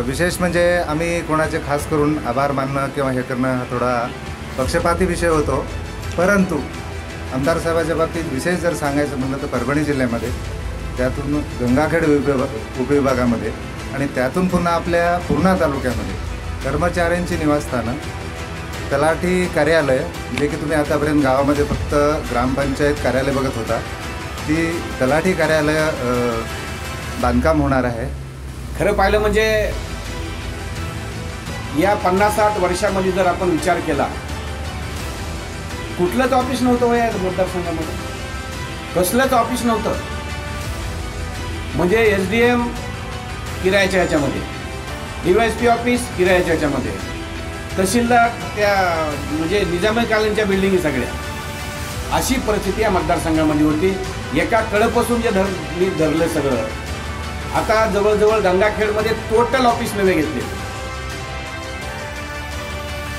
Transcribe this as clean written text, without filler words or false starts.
विशेष म्हणजे आम्ही कोणाचे खास करून आभार मानणं किंवा हे करणं हा थोडा पक्षपाती विषय होतो, परंतु आमदार साहेबाच्या बाबतीत विशेष जर सांगायचं म्हटलं तर परभणी जिल्ह्यामध्ये, त्यातून गंगाखेड उपविभागामध्ये आणि त्यातून पुन्हा आपल्या पूर्णा तालुक्यामध्ये कर्मचाऱ्यांची निवासस्थानं, तलाठी कार्यालय, जे की तुम्ही आतापर्यंत गावामध्ये फक्त ग्रामपंचायत कार्यालय बघत होता, ती तलाठी कार्यालय बांधकाम होणार आहे। खरं पाहिलं म्हणजे या 50-60 वर्षामध्ये जर आपण विचार केला, कुठलंच ऑफिस नव्हतं या मतदारसंघामध्ये, कसलंच ऑफिस नव्हतं। म्हणजे SDM किरायाच्या ह्याच्यामध्ये, DYSP ऑफिस किरायाच्या ह्याच्यामध्ये, तहसीलदार त्या म्हणजे निजामीकालीनच्या बिल्डिंगी सगळ्या, अशी परिस्थिती या मतदारसंघामध्ये होती। एका कळपासून जे धरलं सगळं, आता जवळजवळ गंगाखेडमध्ये टोटल ऑफिस नवे घेतले।